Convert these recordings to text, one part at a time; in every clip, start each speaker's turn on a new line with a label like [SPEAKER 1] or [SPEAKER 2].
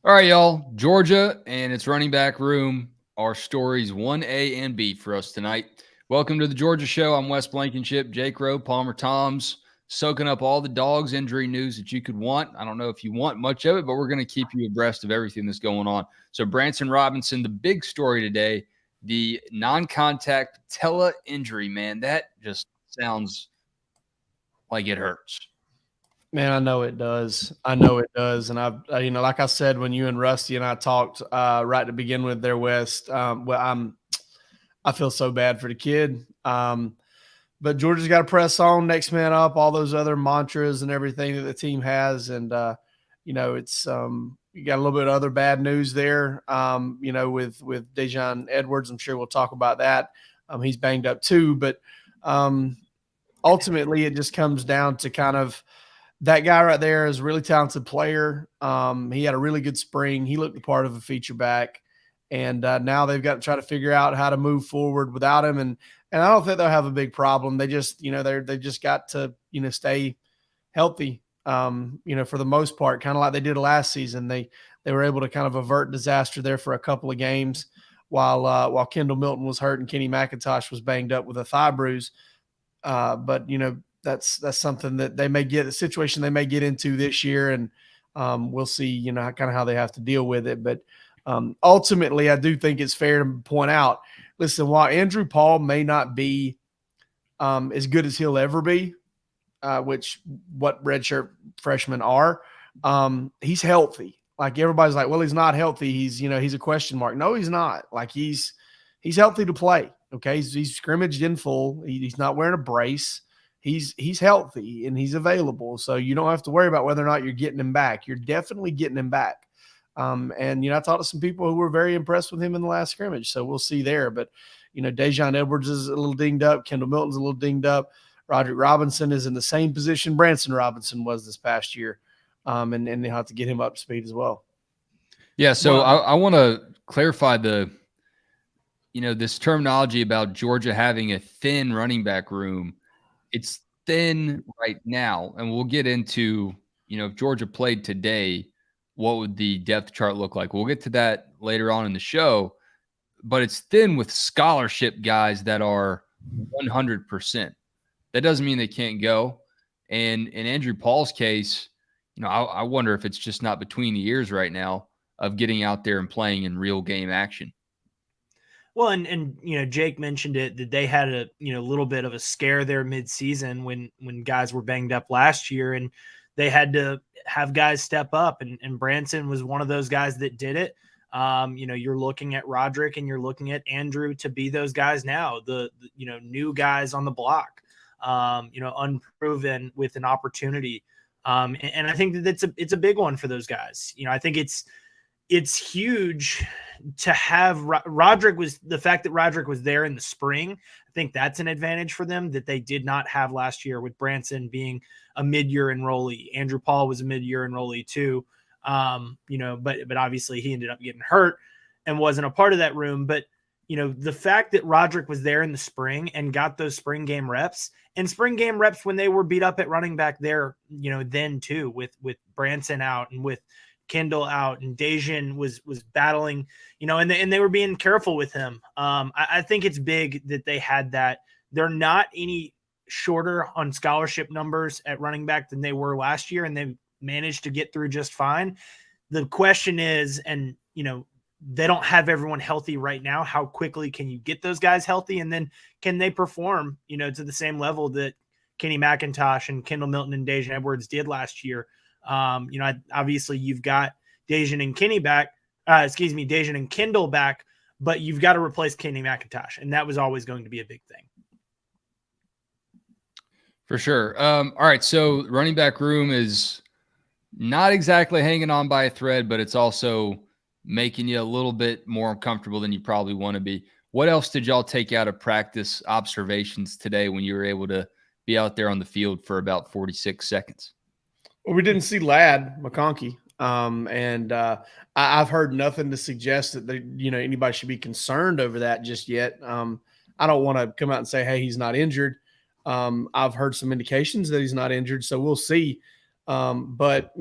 [SPEAKER 1] All right, y'all. Georgia and its running back room are stories 1A and B for us tonight. Welcome to the Georgia Show. I'm Wes Blankenship, Jake Rowe, Palmer Toms, soaking up all the dogs injury news that you could want. I don't know if you want much of it, but we're going to keep you abreast of everything that's going on. So, Branson Robinson, the big story today, the non-contact patella injury, man, that just sounds like it hurts.
[SPEAKER 2] Man, I know it does. I know it does. And like I said, when you and Rusty and I talked right to begin with there, West, I feel so bad for the kid. But Georgia's got to press on, next man up, all those other mantras and everything that the team has. And, it's, you got a little bit of other bad news there, with Dejon Edwards. I'm sure we'll talk about that. He's banged up too. But ultimately, it just comes down to kind of, that guy right there is a really talented player. He had a really good spring. He looked the part of a feature back, and now they've got to try to figure out how to move forward without him. And I don't think they'll have a big problem. They just, they've just got to, stay healthy. For the most part, kind of like they did last season. They were able to kind of avert disaster there for a couple of games while Kendall Milton was hurt and Kenny McIntosh was banged up with a thigh bruise. But that's something that they may get, a situation they may get into this year, and we'll see, kind of how they have to deal with it. But ultimately, I do think it's fair to point out, listen, while Andrew Paul may not be as good as he'll ever be, which what redshirt freshmen are, he's healthy. Like everybody's like, well, he's not healthy. He's a question mark. No, he's not. Like he's healthy to play. Okay, he's scrimmaged in full. He's not wearing a brace. He's healthy and he's available. So you don't have to worry about whether or not you're getting him back. You're definitely getting him back. And I talked to some people who were very impressed with him in the last scrimmage. So we'll see there. But Dejon Edwards is a little dinged up. Kendall Milton's a little dinged up. Roderick Robinson is in the same position Branson Robinson was this past year. And they have to get him up to speed as well.
[SPEAKER 1] Yeah. So I want to clarify this terminology about Georgia having a thin running back room. It's thin right now, and we'll get into, if Georgia played today, what would the depth chart look like? We'll get to that later on in the show, but it's thin with scholarship guys that are 100%. That doesn't mean they can't go. And in Andrew Paul's case, I wonder if it's just not between the ears right now of getting out there and playing in real game action.
[SPEAKER 3] Well, and Jake mentioned it, that they had a little bit of a scare there mid-season when guys were banged up last year, and they had to have guys step up, and Branson was one of those guys that did it. You're looking at Roderick and you're looking at Andrew to be those guys now, the new guys on the block, unproven with an opportunity. And I think that it's a big one for those guys. I think it's huge to have Roderick. Was the fact that Roderick was there in the spring. I think that's an advantage for them that they did not have last year, with Branson being a mid-year enrollee. Andrew Paul was a mid-year enrollee too. But obviously he ended up getting hurt and wasn't a part of that room. But the fact that Roderick was there in the spring and got those spring game reps when they were beat up at running back there, then too, with Branson out and with Kendall out, and Dejon was battling, and they were being careful with him. I think it's big that they had that. They're not any shorter on scholarship numbers at running back than they were last year, and they managed to get through just fine. The question is, and they don't have everyone healthy right now. How quickly can you get those guys healthy? And then can they perform, to the same level that Kenny McIntosh and Kendall Milton and Dejon Edwards did last year? Obviously you've got Dejon and Kenny back, Dejon and Kendall back, but you've got to replace Kenny McIntosh. And that was always going to be a big thing.
[SPEAKER 1] For sure. All right. So running back room is not exactly hanging on by a thread, but it's also making you a little bit more uncomfortable than you probably want to be. What else did y'all take out of practice observations today when you were able to be out there on the field for about 46 seconds?
[SPEAKER 2] Well, we didn't see Ladd McConkey. I've heard nothing to suggest that anybody should be concerned over that just yet. I don't want to come out and say, hey, he's not injured. I've heard some indications that he's not injured, so we'll see. But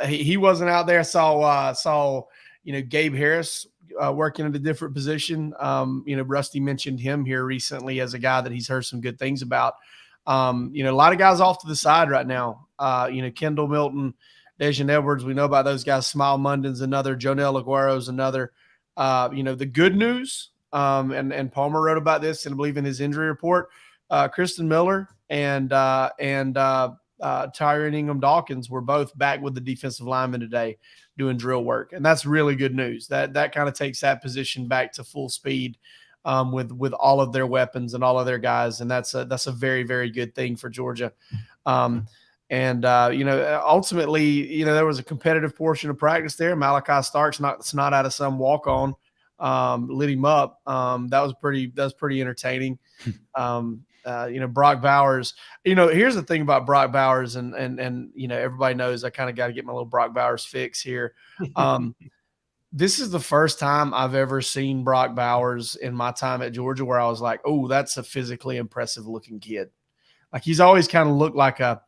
[SPEAKER 2] He wasn't out there. Saw Gabe Harris working at a different position. Rusty mentioned him here recently as a guy that he's heard some good things about. A lot of guys off to the side right now. Kendall Milton, Dejan Edwards, we know about those guys. Smile Munden's another. Jonel Aguero's another. The good news, and Palmer wrote about this, and I believe in his injury report, Kristen Miller and Tyron Ingham Dawkins were both back with the defensive linemen today doing drill work. And that's really good news. That kind of takes that position back to full speed with all of their weapons and all of their guys. And that's a very, very good thing for Georgia. Ultimately, there was a competitive portion of practice there. Malachi Starks knocked the snot out of some walk-on, lit him up. That was pretty entertaining. Brock Bowers, here's the thing about Brock Bowers and everybody knows I kind of got to get my little Brock Bowers fix here. This is the first time I've ever seen Brock Bowers in my time at Georgia where I was like, oh, that's a physically impressive looking kid. Like he's always kind of looked like a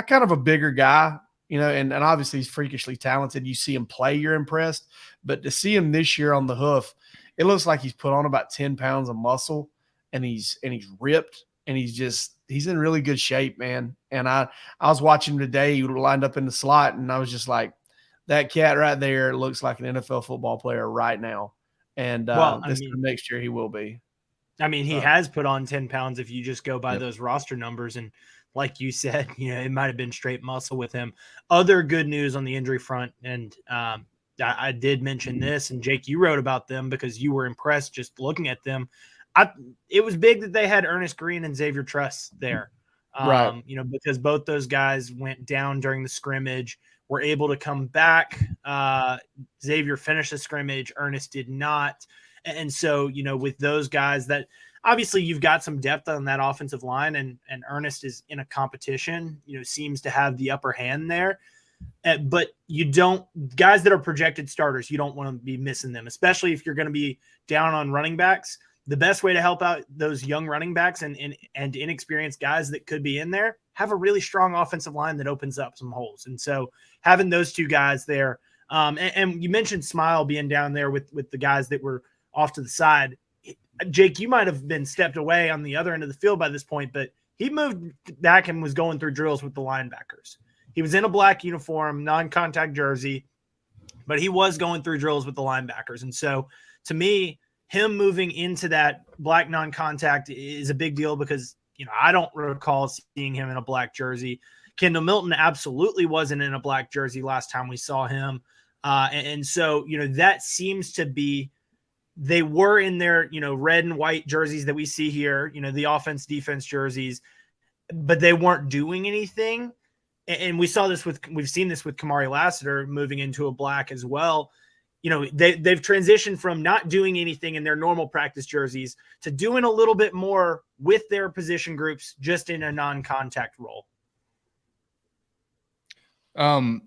[SPEAKER 2] kind of a bigger guy, and obviously he's freakishly talented. You see him play, you're impressed, but to see him this year on the hoof, it looks like he's put on about 10 pounds of muscle and he's ripped. And he's in really good shape, man. And I was watching him today. He lined up in the slot, and I was just like, that cat right there looks like an NFL football player right now. And next year he will be.
[SPEAKER 3] I mean, he has put on 10 pounds if you just go by those roster numbers. And like you said, it might have been straight muscle with him. Other good news on the injury front, and I did mention this, and Jake, you wrote about them because you were impressed just looking at them. It was big that they had Ernest Green and Xavier Truss there,
[SPEAKER 2] right?
[SPEAKER 3] Because both those guys went down during the scrimmage, were able to come back. Xavier finished the scrimmage, Ernest did not, and so with those guys, that obviously you've got some depth on that offensive line, and Ernest is in a competition, seems to have the upper hand there. But guys that are projected starters, you don't want to be missing them, especially if you're going to be down on running backs. The best way to help out those young running backs and inexperienced guys that could be in there, have a really strong offensive line that opens up some holes. And so having those two guys there, and you mentioned Smile being down there with the guys that were off to the side. Jake, you might have been stepped away on the other end of the field by this point, but he moved back and was going through drills with the linebackers. He was in a black uniform, non-contact jersey, but he was going through drills with the linebackers. And so to me, him moving into that black non-contact is a big deal because, I don't recall seeing him in a black jersey. Kendall Milton absolutely wasn't in a black jersey last time we saw him. And so, that seems to be, they were in their, red and white jerseys that we see here, the offense, defense jerseys, but they weren't doing anything. And we've seen this with Kamari Lassiter moving into a black as well. They've transitioned from not doing anything in their normal practice jerseys to doing a little bit more with their position groups, just in a non-contact role.
[SPEAKER 1] The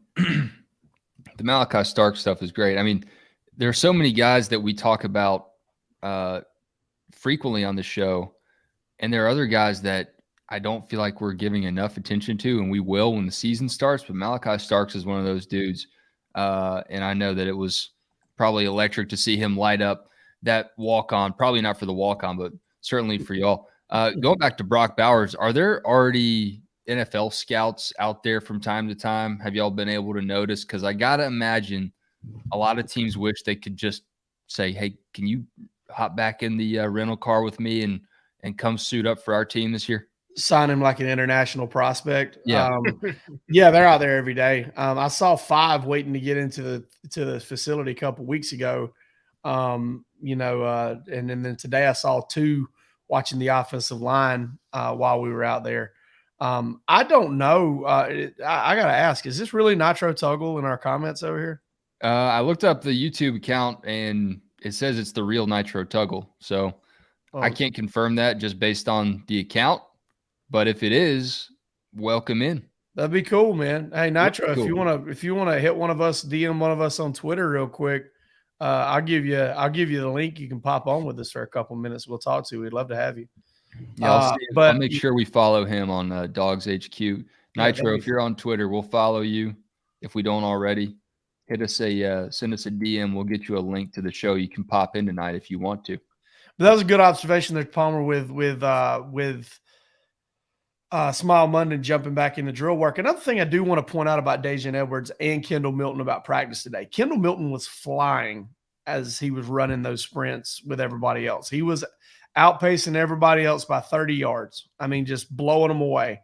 [SPEAKER 1] Malachi Stark stuff is great. I mean, there are so many guys that we talk about frequently on the show, and there are other guys that I don't feel like we're giving enough attention to, and we will when the season starts. But Malachi Starks is one of those dudes, and I know that it was probably electric to see him light up that walk-on. Probably not for the walk-on, but certainly for y'all. Going back to Brock Bowers, are there already NFL scouts out there from time to time? Have y'all been able to notice? Because I got to imagine a lot of teams wish they could just say, hey, can you hop back in the rental car with me and come suit up for our team this year?
[SPEAKER 2] Sign him like an international prospect.
[SPEAKER 1] Yeah.
[SPEAKER 2] They're out there every day. I saw 5 waiting to get into the facility a couple weeks ago. And then today I saw 2 watching the offensive line while we were out there. I don't know. I got to ask, is this really Nitro Tuggle in our comments over here?
[SPEAKER 1] I looked up the YouTube account and it says it's the real Nitro Tuggle. So I can't confirm that just based on the account. But if it is, welcome in.
[SPEAKER 2] That'd be cool, man. Hey, Nitro, cool. if you wanna hit one of us, DM one of us on Twitter real quick, I'll give you the link. You can pop on with us for a couple minutes. We'll talk to you. We'd love to have you.
[SPEAKER 1] Yeah, I'll make sure we follow him on DawgsHQ. Nitro, if you're on Twitter, we'll follow you. if we don't already. Send us a DM. We'll get you a link to the show. You can pop in tonight if you want to.
[SPEAKER 2] But that was a good observation there, Palmer, with Smile Monday jumping back into drill work. Another thing I do want to point out about Daijun Edwards and Kendall Milton about practice today. Kendall Milton was flying as he was running those sprints with everybody else. He was outpacing everybody else by 30 yards. I mean, just blowing them away.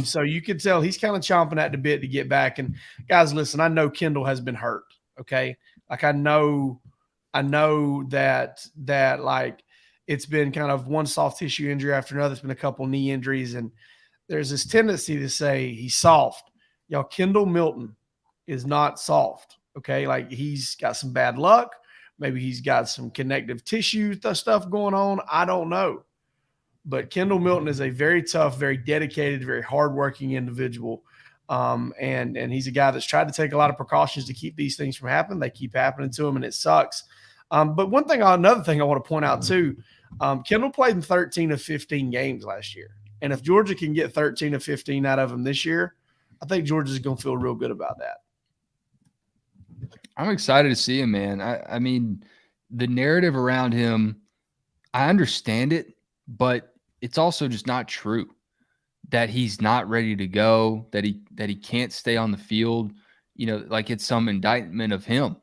[SPEAKER 2] So you could tell he's kind of chomping at the bit to get back. And guys, listen, I know Kendall has been hurt. Okay. Like I know that like it's been kind of one soft tissue injury after another. It's been a couple knee injuries, and there's this tendency to say he's soft. Y'all, Kendall Milton is not soft. Okay. Like he's got some bad luck. Maybe he's got some connective tissue stuff going on. I don't know. But Kendall Milton is a very tough, very dedicated, very hardworking individual. And he's a guy that's tried to take a lot of precautions to keep these things from happening. They keep happening to him, and it sucks. But another thing I want to point out too, Kendall played in 13 of 15 games last year. And if Georgia can get 13 of 15 out of him this year, I think Georgia's going to feel real good about that.
[SPEAKER 1] I'm excited to see him, man. I mean, the narrative around him, I understand it, but it's also just not true that he's not ready to go, that he can't stay on the field. You know, like it's some indictment of him.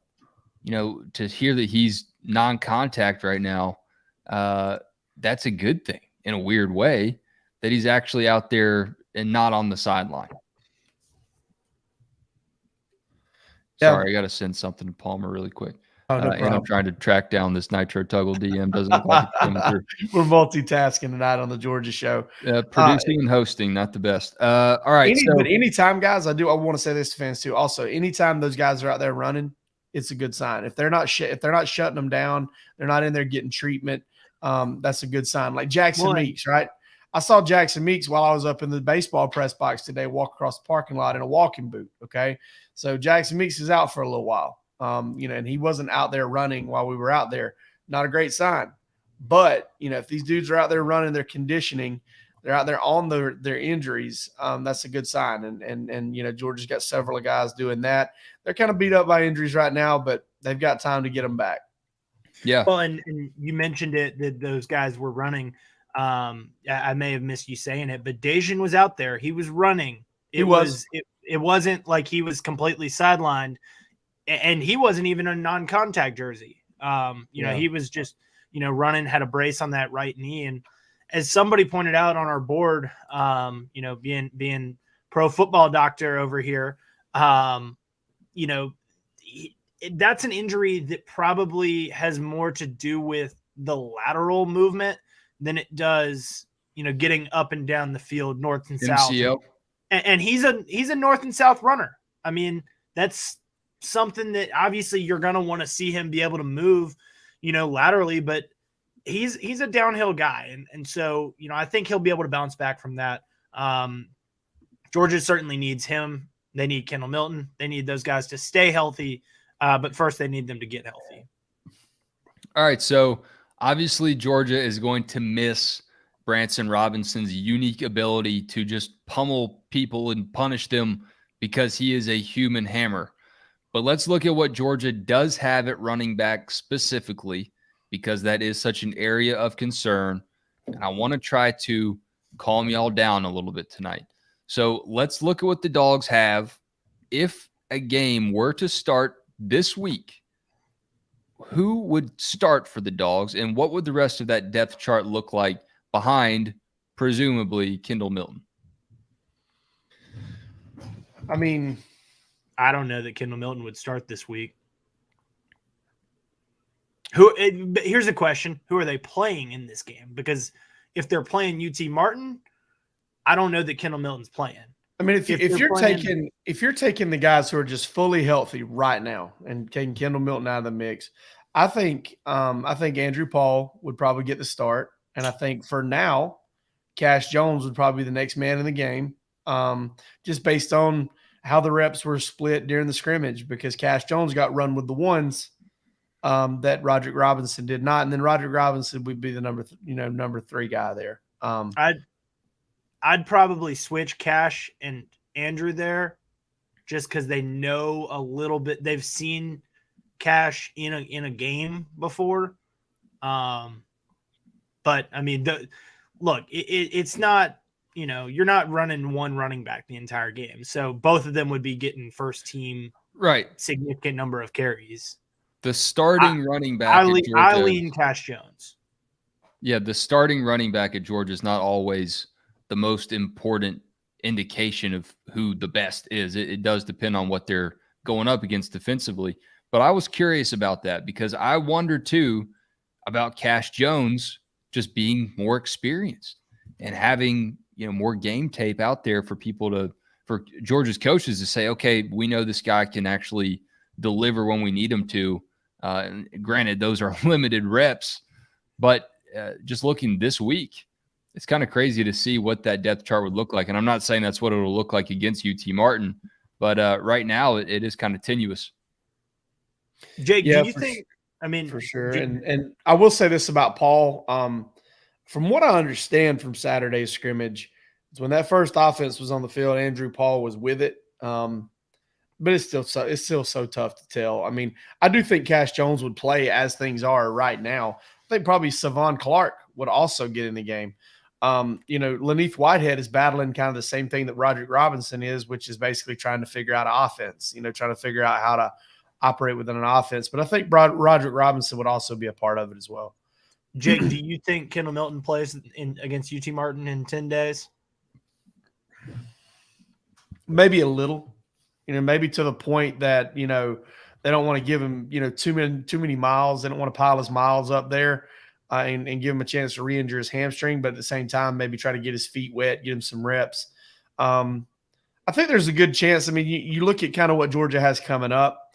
[SPEAKER 1] You know, to hear that he's non-contact right now, that's a good thing in a weird way, that he's actually out there and not on the sideline.
[SPEAKER 2] Yeah.
[SPEAKER 1] Sorry, I got to send something to Palmer really quick.
[SPEAKER 2] Oh, no
[SPEAKER 1] and I'm trying to track down this Nitro Tuggle DM. Doesn't look like it's coming through.
[SPEAKER 2] We're multitasking tonight on the Georgia show.
[SPEAKER 1] Producing and hosting, not the best. All right.
[SPEAKER 2] But anytime, guys, I want to say this to fans too. Also, anytime those guys are out there running, it's a good sign. If they're not shutting them down, they're not in there getting treatment. That's a good sign. Like Jackson Meeks, right? I saw Jackson Meeks while I was up in the baseball press box today, walk across the parking lot in a walking boot. Okay. So Jackson Meeks is out for a little while. And he wasn't out there running while we were out there. Not a great sign. But, if these dudes are out there running their conditioning, they're out there on their injuries, that's a good sign. And Georgia's got several of guys doing that. They're kind of beat up by injuries right now, but they've got time to get them back.
[SPEAKER 1] Yeah.
[SPEAKER 3] Well, and you mentioned it, that those guys were running. I may have missed you saying it, but Daijun was out there. He was running. It wasn't like he was completely sidelined, and he wasn't even a non-contact jersey. He was just, running, had a brace on that right knee. And as somebody pointed out on our board, being pro football doctor over here, that's an injury that probably has more to do with the lateral movement than it does, getting up and down the field, north and south. And he's a north and south runner. I mean, that's something that obviously you're going to want to see him be able to move, laterally, but he's a downhill guy. And so, I think he'll be able to bounce back from that. Georgia certainly needs him. They need Kendall Milton. They need those guys to stay healthy. But first they need them to get healthy.
[SPEAKER 1] All right. So obviously Georgia is going to miss Branson Robinson's unique ability to just pummel people and punish them because he is a human hammer. But let's look at what Georgia does have at running back specifically, because that is such an area of concern. And I want to try to calm y'all down a little bit tonight. So let's look at what the Dogs have. If a game were to start this week, who would start for the Dogs, and what would the rest of that depth chart look like behind, presumably, Kendall Milton?
[SPEAKER 2] I mean,
[SPEAKER 3] I don't know that Kendall Milton would start this week. Here's a question. Who are they playing in this game? Because if they're playing UT Martin, I don't know that Kendall Milton's playing.
[SPEAKER 2] I mean, if you're taking the guys who are just fully healthy right now and taking Kendall Milton out of the mix, I think Andrew Paul would probably get the start, and I think for now, Cash Jones would probably be the next man in the game, just based on how the reps were split during the scrimmage, because Cash Jones got run with the ones that Roderick Robinson did not, and then Roderick Robinson would be the number 3 guy there.
[SPEAKER 3] I'd probably switch Cash and Andrew there just because they know a little bit. They've seen Cash in a game before. But I mean, look, it's not, you're not running one running back the entire game. So both of them would be getting first team significant number of carries.
[SPEAKER 1] The starting running back at Georgia,
[SPEAKER 3] I lean Cash Jones.
[SPEAKER 1] Yeah, the starting running back at Georgia is not always the most important indication of who the best is. It does depend on what they're going up against defensively. But I was curious about that because I wonder too about Cash Jones just being more experienced and having, more game tape out there for Georgia's coaches to say, okay, we know this guy can actually deliver when we need him to. And granted, those are limited reps, but just looking this week, it's kind of crazy to see what that depth chart would look like. And I'm not saying that's what it'll look like against UT Martin, but right now it is kind of tenuous.
[SPEAKER 3] Jake, do you think? I mean,
[SPEAKER 2] for sure. And I will say this about Paul. From what I understand from Saturday's scrimmage, is when that first offense was on the field, Andrew Paul was with it. But it's still so tough to tell. I mean, I do think Cash Jones would play as things are right now. I think probably Savon Clark would also get in the game. Laneith Whitehead is battling kind of the same thing that Roderick Robinson is, which is basically trying to figure out an offense, trying to figure out how to operate within an offense. But I think Roderick Robinson would also be a part of it as well.
[SPEAKER 3] Jake, do you think Kendall Milton plays against UT Martin in 10 days?
[SPEAKER 2] Maybe a little, maybe to the point that, they don't want to give him, too many miles. They don't want to pile his miles up there and give him a chance to re-injure his hamstring. But at the same time, maybe try to get his feet wet, get him some reps. I think there's a good chance. I mean, you look at kind of what Georgia has coming up.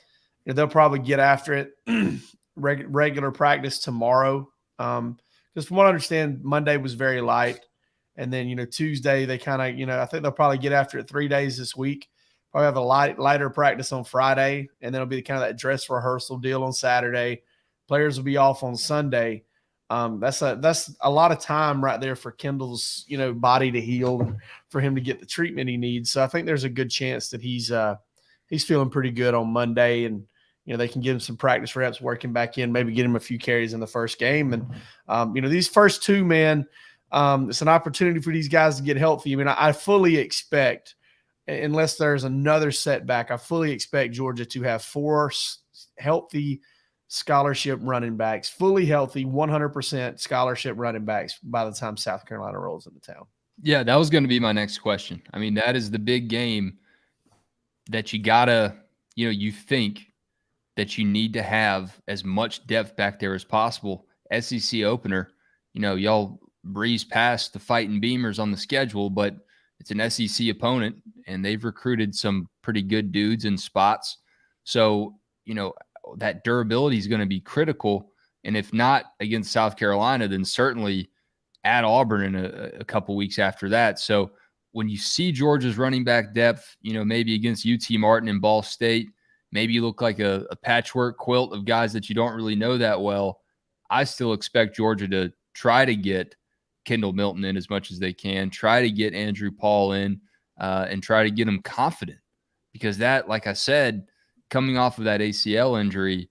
[SPEAKER 2] They'll probably get after it regular practice tomorrow. Because from what I understand, Monday was very light. And then, Tuesday, they kind of, I think they'll probably get after it 3 days this week. Probably have a lighter practice on Friday. And then it'll be kind of that dress rehearsal deal on Saturday. Players will be off on Sunday. That's a lot of time right there for Kendall's, body to heal, for him to get the treatment he needs. So I think there's a good chance that he's feeling pretty good on Monday, and they can give him some practice reps, working back in, maybe get him a few carries in the first game. And these first two, man, it's an opportunity for these guys to get healthy. I mean, I fully expect, unless there's another setback, I fully expect Georgia to have 4 healthy scholarship running backs, fully healthy, 100% scholarship running backs by the time South Carolina rolls into town.
[SPEAKER 1] Yeah, that was going to be my next question. I mean, that is the big game that you gotta, you think that you need to have as much depth back there as possible. SEC opener, y'all breeze past the Fighting Beamers on the schedule, but it's an SEC opponent, and they've recruited some pretty good dudes in spots. So, that durability is going to be critical. And if not against South Carolina, then certainly at Auburn in a couple weeks after that. So when you see Georgia's running back depth, maybe against UT Martin and Ball State, maybe you look like a patchwork quilt of guys that you don't really know that well. I still expect Georgia to try to get Kendall Milton in as much as they can, try to get Andrew Paul in, and try to get him confident. Because that, like I said, coming off of that ACL injury,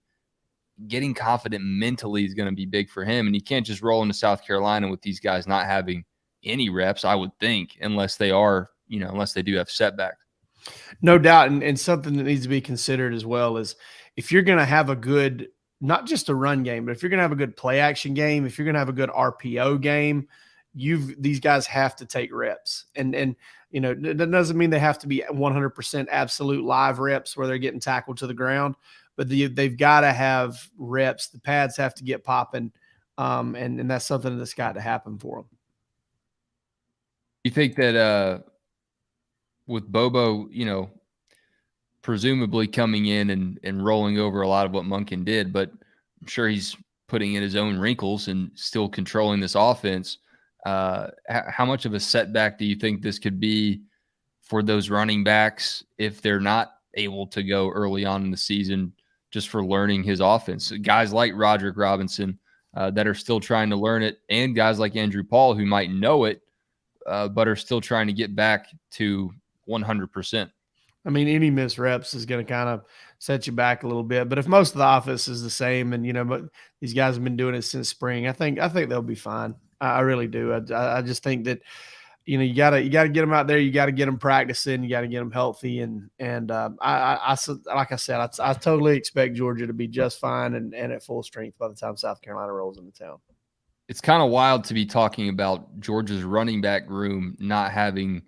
[SPEAKER 1] getting confident mentally is going to be big for him. And you can't just roll into South Carolina with these guys not having any reps, I would think, unless they are, unless they do have setbacks.
[SPEAKER 2] No doubt. And something that needs to be considered as well is if you're going to have a good, not just a run game, but if you're going to have a good play action game, if you're going to have a good RPO game, these guys have to take reps. And that doesn't mean they have to be 100% absolute live reps where they're getting tackled to the ground, but they've got to have reps. The pads have to get popping. And that's something that's got to happen for them.
[SPEAKER 1] You think that, with Bobo, presumably coming in and rolling over a lot of what Monken did, but I'm sure he's putting in his own wrinkles and still controlling this offense. How much of a setback do you think this could be for those running backs if they're not able to go early on in the season just for learning his offense? Guys like Roderick Robinson that are still trying to learn it, and guys like Andrew Paul who might know it, but are still trying to get back to 100%.
[SPEAKER 2] I mean, any missed reps is going to kind of set you back a little bit. But if most of the offense is the same, and but these guys have been doing it since spring, I think they'll be fine. I really do. I just think that you gotta get them out there. You got to get them practicing. You got to get them healthy. And like I said, I totally expect Georgia to be just fine and at full strength by the time South Carolina rolls into town.
[SPEAKER 1] It's kind of wild to be talking about Georgia's running back room not having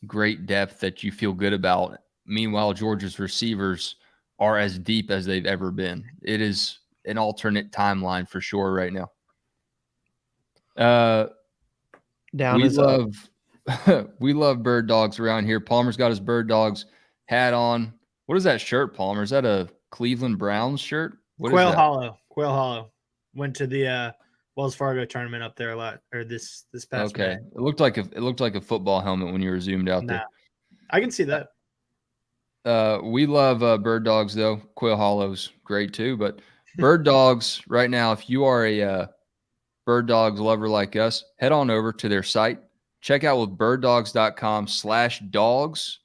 [SPEAKER 1] great depth that you feel good about. Meanwhile, Georgia's receivers are as deep as they've ever been. It is an alternate timeline for sure right now. We love Bird Dogs around here. Palmer's got his Bird Dogs hat on. What is that shirt, Palmer? Is that a Cleveland Browns shirt?
[SPEAKER 3] Quail Hollow. Went to the Wells Fargo tournament up there a lot, or this past.
[SPEAKER 1] Okay,
[SPEAKER 3] May.
[SPEAKER 1] it looked like a football helmet when you were zoomed out there.
[SPEAKER 3] I can see that.
[SPEAKER 1] We love Bird Dogs though. Quail Hollow's great too, but Bird Dogs right now, if you are a Bird Dogs lover like us, head on over to their site. Check out with birddogs.com/dogs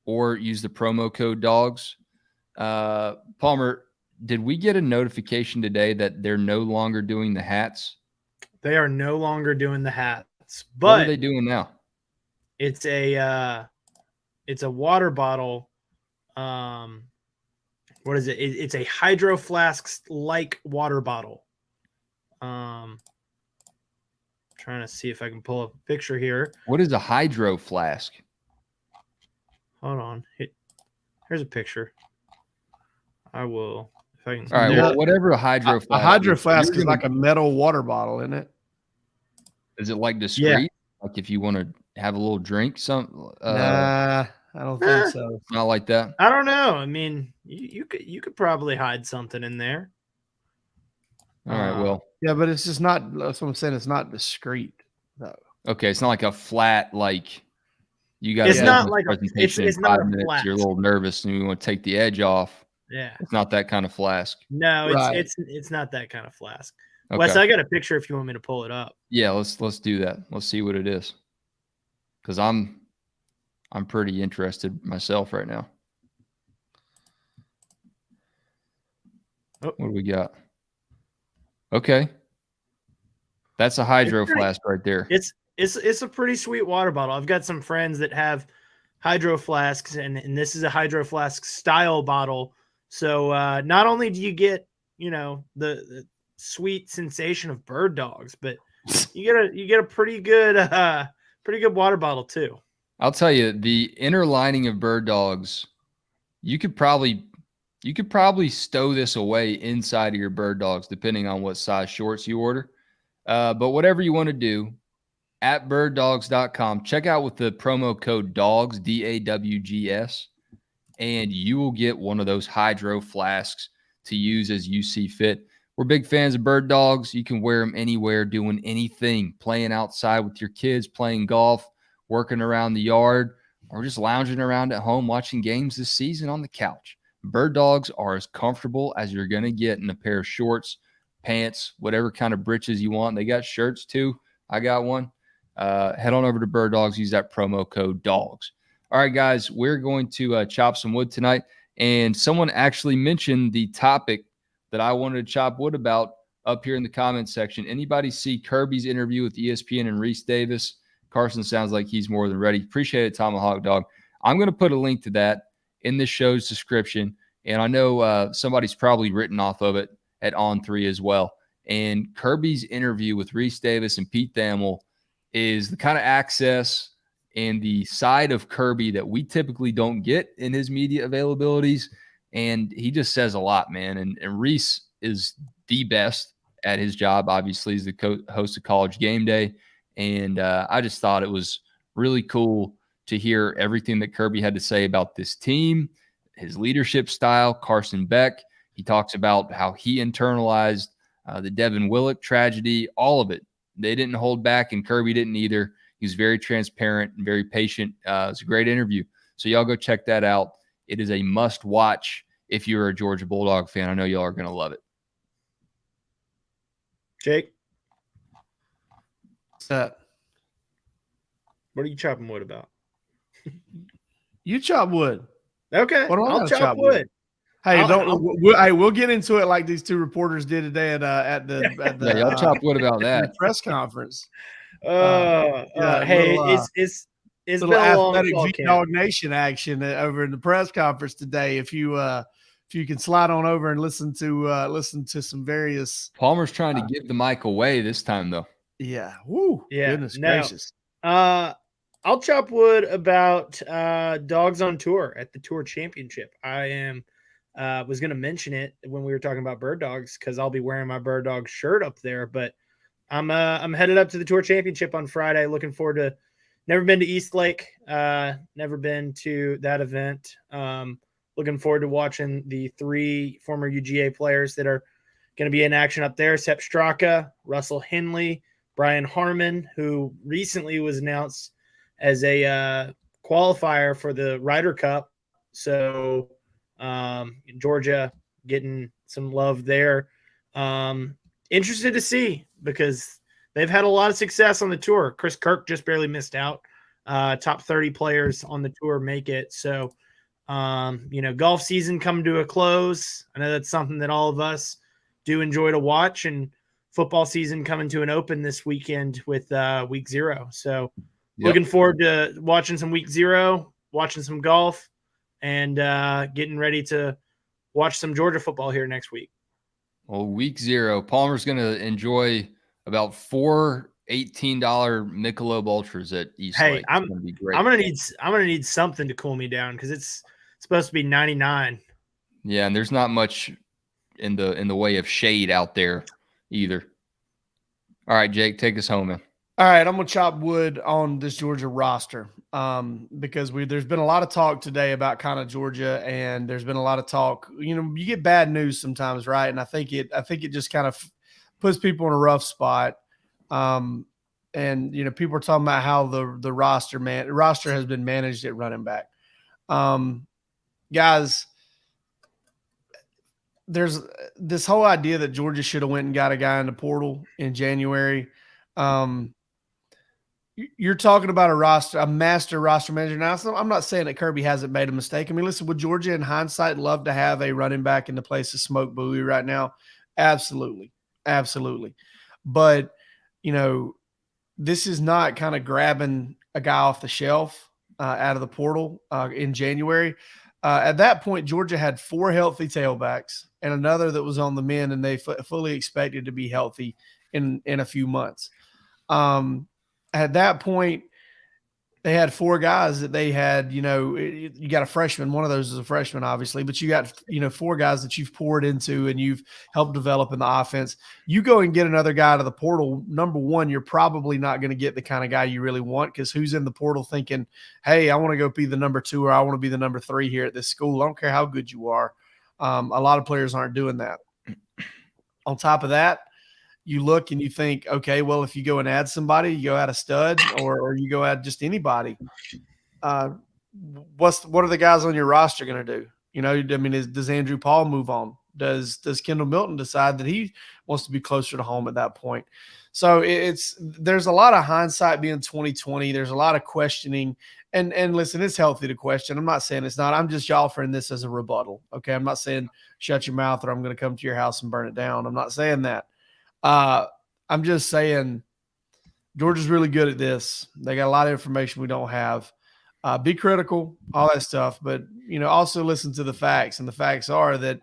[SPEAKER 1] or use the promo code DAWGS. Palmer, did we get a notification today that they're no longer doing the hats?
[SPEAKER 3] They are no longer doing the hats. But
[SPEAKER 1] what are they doing now?
[SPEAKER 3] It's a water bottle. What is it? It's a hydro flask like water bottle. Trying to see if I can pull up a picture here.
[SPEAKER 1] What is a hydro flask?
[SPEAKER 3] Hold on. Here's a picture. I will. If I can.
[SPEAKER 1] All right. Well, whatever a hydro flask.
[SPEAKER 2] A hydro flask is like a metal water bottle, isn't it?
[SPEAKER 1] Is it like discreet? Yeah. Like if you want to have a little drink,
[SPEAKER 2] nah, I don't think so.
[SPEAKER 1] Not like that.
[SPEAKER 3] I don't know. I mean, you could probably hide something in there.
[SPEAKER 1] All right. Well.
[SPEAKER 2] Yeah, but it's just not. That's what I'm saying. It's not discreet, though.
[SPEAKER 1] Okay, it's not like a flat like you got.
[SPEAKER 3] It's not like
[SPEAKER 1] presentation
[SPEAKER 3] it's
[SPEAKER 1] in 5
[SPEAKER 3] not
[SPEAKER 1] minutes.
[SPEAKER 3] flat.
[SPEAKER 1] You're a little nervous and you want to take the edge off.
[SPEAKER 3] Yeah,
[SPEAKER 1] it's not that kind of flask.
[SPEAKER 3] No, it's not that kind of flask.
[SPEAKER 1] Okay.
[SPEAKER 3] Wes, I got a picture if you want me to pull it up.
[SPEAKER 1] Yeah, let's do that. Let's see what it is, because I'm pretty interested myself right now.
[SPEAKER 3] Oh.
[SPEAKER 1] What do we got? Okay, that's a hydro flask right there.
[SPEAKER 3] It's a pretty sweet water bottle. I've got some friends that have hydro flasks, and this is a hydro flask style bottle. So not only do you get the sweet sensation of Bird Dogs, but you get a pretty good water bottle too.
[SPEAKER 1] I'll tell you, the inner lining of Bird Dogs, you could probably stow this away inside of your Bird Dogs, depending on what size shorts you order. But whatever you want to do, at birddogs.com, check out with the promo code DAWGS, DAWGS, and you will get one of those hydro flasks to use as you see fit. We're big fans of Bird Dogs. You can wear them anywhere, doing anything, playing outside with your kids, playing golf, working around the yard, or just lounging around at home watching games this season on the couch. Bird Dogs are as comfortable as you're going to get in a pair of shorts, pants, whatever kind of britches you want. They got shirts too. I got one. Head on over to Bird Dogs. Use that promo code DAWGS. All right, guys, we're going to chop some wood tonight. And someone actually mentioned the topic that I wanted to chop wood about up here in the comments section. Anybody see Kirby's interview with ESPN and Reese Davis? Carson sounds like he's more than ready. Appreciate it, Tomahawk Dog. I'm going to put a link to that in this show's description. And I know somebody's probably written off of it at On3 as well. And Kirby's interview with Reese Davis and Pete Thamel is the kind of access and the side of Kirby that we typically don't get in his media availabilities. And he just says a lot, man. And Reese is the best at his job. Obviously, he's the host of College Game Day. And I just thought it was really cool to hear everything that Kirby had to say about this team, his leadership style, Carson Beck. He talks about how he internalized the Devin Willock tragedy, all of it. They didn't hold back, and Kirby didn't either. He was very transparent and very patient. It's a great interview. So y'all go check that out. It is a must-watch if you're a Georgia Bulldog fan. I know y'all are going to love it.
[SPEAKER 3] Jake?
[SPEAKER 2] What's that?
[SPEAKER 3] What are you chopping wood about?
[SPEAKER 2] You chop wood.
[SPEAKER 3] Okay,
[SPEAKER 2] What do I
[SPEAKER 3] I'll
[SPEAKER 2] gotta
[SPEAKER 3] chop
[SPEAKER 2] chop wood?
[SPEAKER 3] wood.
[SPEAKER 2] Hey,
[SPEAKER 3] I'll-
[SPEAKER 2] we'll get into it like these two reporters did today at the
[SPEAKER 1] Yeah, y'all chop wood about that.
[SPEAKER 2] press conference.
[SPEAKER 3] Hey, it's
[SPEAKER 2] Little
[SPEAKER 3] been a long
[SPEAKER 2] athletic
[SPEAKER 3] fall
[SPEAKER 2] V
[SPEAKER 3] camp.
[SPEAKER 2] Dog Nation action over in the press conference today. If you can slide on over and listen to some various.
[SPEAKER 1] Palmer's trying to give the mic away this time, though.
[SPEAKER 2] Yeah. Woo.
[SPEAKER 3] Yeah,
[SPEAKER 2] Goodness
[SPEAKER 3] no.
[SPEAKER 2] gracious.
[SPEAKER 3] I'll chop wood about Dogs on Tour at the Tour Championship. I was going to mention it when we were talking about Bird Dogs because I'll be wearing my Bird Dogs shirt up there. But I'm headed up to the Tour Championship on Friday. Looking forward to. Never been to East Lake. Never been to that event. Looking forward to watching the 3 former UGA players that are going to be in action up there: Sepp Straka, Russell Henley, Brian Harmon, who recently was announced as a qualifier for the Ryder Cup. So Georgia getting some love there. Interested to see because they've had a lot of success on the tour. Chris Kirk just barely missed out. Top 30 players on the tour make it. So, golf season coming to a close. I know that's something that all of us do enjoy to watch, and football season coming to an open this weekend with week 0. So looking forward to watching some week 0, watching some golf, and getting ready to watch some Georgia football here next week.
[SPEAKER 1] Well, week 0, Palmer's going to enjoy about 4 $18 Michelob Ultras at East Lake.
[SPEAKER 3] I'm gonna need something to cool me down because it's supposed to be 99.
[SPEAKER 1] Yeah, and there's not much in the way of shade out there either. All right, Jake, take us home, man.
[SPEAKER 2] All right, I'm gonna chop wood on this Georgia roster because there's been a lot of talk today about kind of Georgia, and there's been a lot of talk. You get bad news sometimes, right? And I think it just kind of puts people in a rough spot. And people are talking about how the roster has been managed at running back. Guys, there's this whole idea that Georgia should have went and got a guy in the portal in January. You're talking about a master roster manager. Now, I'm not saying that Kirby hasn't made a mistake. I mean, listen, would Georgia in hindsight love to have a running back in the place of Smoke Bowie right now? Absolutely. Absolutely. But, this is not kind of grabbing a guy off the shelf out of the portal in January. At that point, Georgia had 4 healthy tailbacks and another that was on the mend, and they fully expected to be healthy in a few months. At that point, they had 4 guys that they had, you got a freshman. One of those is a freshman, obviously, but you got, 4 guys that you've poured into and you've helped develop in the offense. You go and get another guy out of the portal. Number one, you're probably not going to get the kind of guy you really want because who's in the portal thinking, hey, I want to go be the number 2 or I want to be the number 3 here at this school. I don't care how good you are. A lot of players aren't doing that. On top of that, you look and you think, okay, well, if you go and add somebody, you go add a stud or you go add just anybody. What are the guys on your roster going to do? Does Andrew Paul move on? Does Kendall Milton decide that he wants to be closer to home at that point? So there's a lot of hindsight being 2020. There's a lot of questioning. And listen, it's healthy to question. I'm not saying it's not. I'm just offering this as a rebuttal. Okay. I'm not saying shut your mouth or I'm going to come to your house and burn it down. I'm not saying that. I'm just saying Georgia's really good at this. They got a lot of information we don't have. Be critical, all that stuff, but also listen to the facts. And the facts are that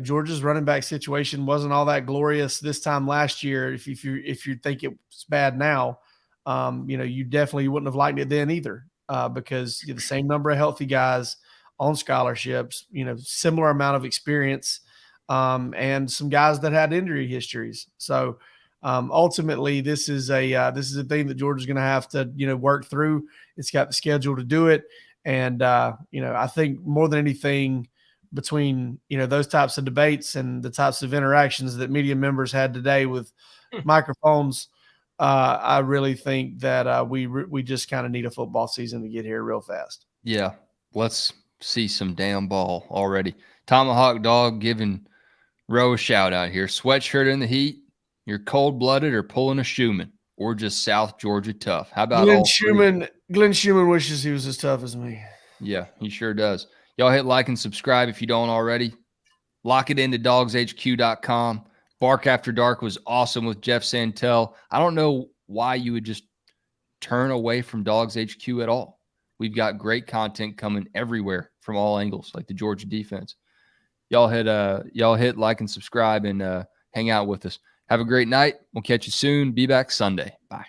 [SPEAKER 2] Georgia's running back situation wasn't all that glorious this time last year. If you think it's bad now, you definitely wouldn't have liked it then either, because the same number of healthy guys on scholarships, similar amount of experience. And some guys that had injury histories. So ultimately, this is a thing that Georgia's going to have to work through. It's got the schedule to do it, and I think more than anything, between those types of debates and the types of interactions that media members had today with microphones, I really think that we just kind of need a football season to get here real fast.
[SPEAKER 1] Yeah, let's see some damn ball already. Tomahawk Dog giving Row a shout out here. Sweatshirt in the heat. You're cold-blooded or pulling a Schumann, or just South Georgia tough. How about
[SPEAKER 2] Glenn Schumann wishes he was as tough as me.
[SPEAKER 1] Yeah, he sure does. Y'all hit like and subscribe if you don't already. Lock it into DawgsHQ.com. Bark After Dark was awesome with Jeff Santel. I don't know why you would just turn away from Dogs HQ at all. We've got great content coming everywhere from all angles, like the Georgia defense. Y'all hit like and subscribe and hang out with us. Have a great night. We'll catch you soon. Be back Sunday. Bye.